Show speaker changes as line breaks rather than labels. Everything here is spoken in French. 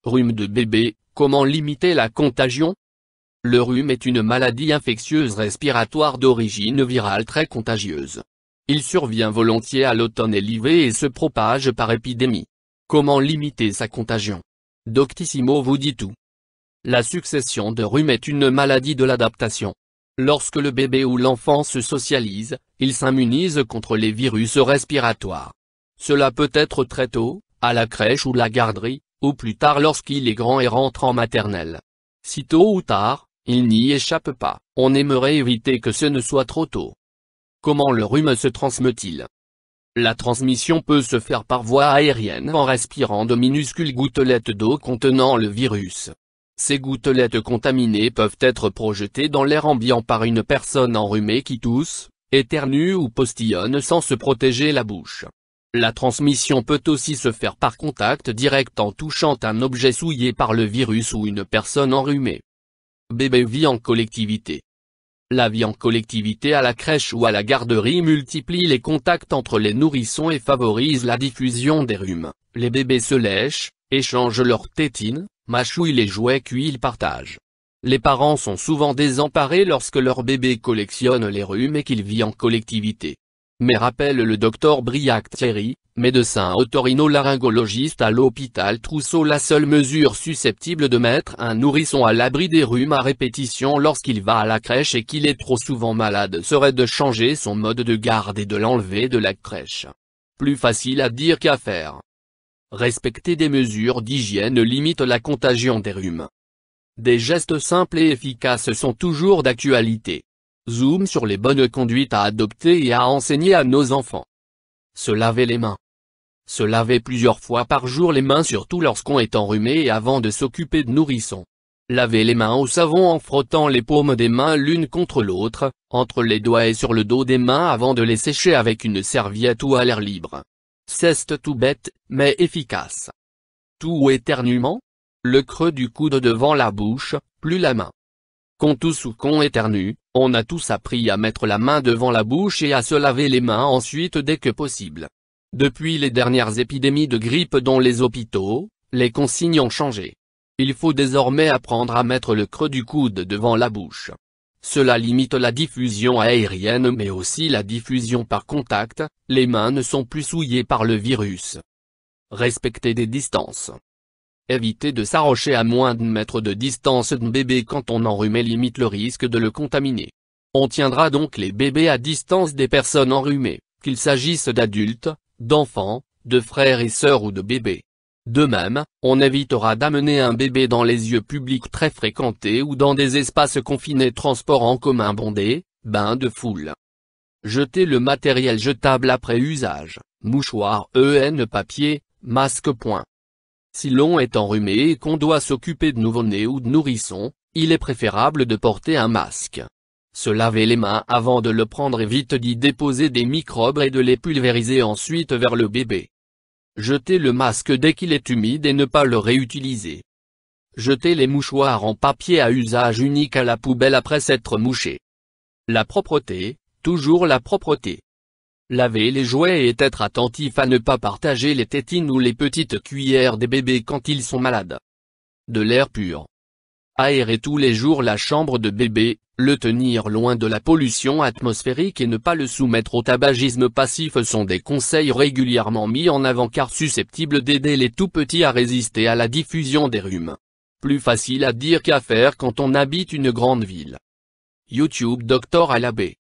Rhume de bébé, comment limiter la contagion? Le rhume est une maladie infectieuse respiratoire d'origine virale très contagieuse. Il survient volontiers à l'automne et l'hiver et se propage par épidémie. Comment limiter sa contagion? Doctissimo vous dit tout. La succession de rhume est une maladie de l'adaptation. Lorsque le bébé ou l'enfant se socialise, il s'immunise contre les virus respiratoires. Cela peut être très tôt, à la crèche ou la garderie, ou plus tard lorsqu'il est grand et rentre en maternelle. Si tôt ou tard, il n'y échappe pas, on aimerait éviter que ce ne soit trop tôt. Comment le rhume se transmet-il? La transmission peut se faire par voie aérienne en respirant de minuscules gouttelettes d'eau contenant le virus. Ces gouttelettes contaminées peuvent être projetées dans l'air ambiant par une personne enrhumée qui tousse, éternue ou postillonne sans se protéger la bouche. La transmission peut aussi se faire par contact direct en touchant un objet souillé par le virus ou une personne enrhumée. Bébé vit en collectivité. La vie en collectivité à la crèche ou à la garderie multiplie les contacts entre les nourrissons et favorise la diffusion des rhumes. Les bébés se lèchent, échangent leurs tétines, mâchouillent les jouets qu'ils partagent. Les parents sont souvent désemparés lorsque leur bébé collectionne les rhumes et qu'il vit en collectivité. Mais rappelle le docteur Briac Thierry, médecin otorhinolaryngologiste à l'hôpital Trousseau, la seule mesure susceptible de mettre un nourrisson à l'abri des rhumes à répétition lorsqu'il va à la crèche et qu'il est trop souvent malade serait de changer son mode de garde et de l'enlever de la crèche. Plus facile à dire qu'à faire. Respecter des mesures d'hygiène limite la contagion des rhumes. Des gestes simples et efficaces sont toujours d'actualité. Zoom sur les bonnes conduites à adopter et à enseigner à nos enfants. Se laver les mains. Se laver plusieurs fois par jour les mains, surtout lorsqu'on est enrhumé et avant de s'occuper de nourrissons. Laver les mains au savon en frottant les paumes des mains l'une contre l'autre, entre les doigts et sur le dos des mains avant de les sécher avec une serviette ou à l'air libre. C'est tout bête, mais efficace. Tout éternuement? Le creux du coude devant la bouche, plus la main. Qu'on tousse ou qu'on éternue, on a tous appris à mettre la main devant la bouche et à se laver les mains ensuite dès que possible. Depuis les dernières épidémies de grippe dans les hôpitaux, les consignes ont changé. Il faut désormais apprendre à mettre le creux du coude devant la bouche. Cela limite la diffusion aérienne mais aussi la diffusion par contact, les mains ne sont plus souillées par le virus. Respecter des distances. Éviter de s'arrocher à moins d'un mètre de distance d'un bébé quand on enrhumé limite le risque de le contaminer. On tiendra donc les bébés à distance des personnes enrhumées, qu'il s'agisse d'adultes, d'enfants, de frères et sœurs ou de bébés. De même, on évitera d'amener un bébé dans les lieux publics très fréquentés ou dans des espaces confinés, transports en commun bondés, bains de foule. Jeter le matériel jetable après usage, mouchoirs, papier, masque. Si l'on est enrhumé et qu'on doit s'occuper de nouveau-nés ou de nourrissons, il est préférable de porter un masque. Se laver les mains avant de le prendre évite d'y déposer des microbes et de les pulvériser ensuite vers le bébé. Jeter le masque dès qu'il est humide et ne pas le réutiliser. Jeter les mouchoirs en papier à usage unique à la poubelle après s'être mouché. La propreté, toujours la propreté. Laver les jouets et être attentif à ne pas partager les tétines ou les petites cuillères des bébés quand ils sont malades. De l'air pur. Aérer tous les jours la chambre de bébé, le tenir loin de la pollution atmosphérique et ne pas le soumettre au tabagisme passif sont des conseils régulièrement mis en avant car susceptibles d'aider les tout-petits à résister à la diffusion des rhumes. Plus facile à dire qu'à faire quand on habite une grande ville. YouTube Dr Alabé.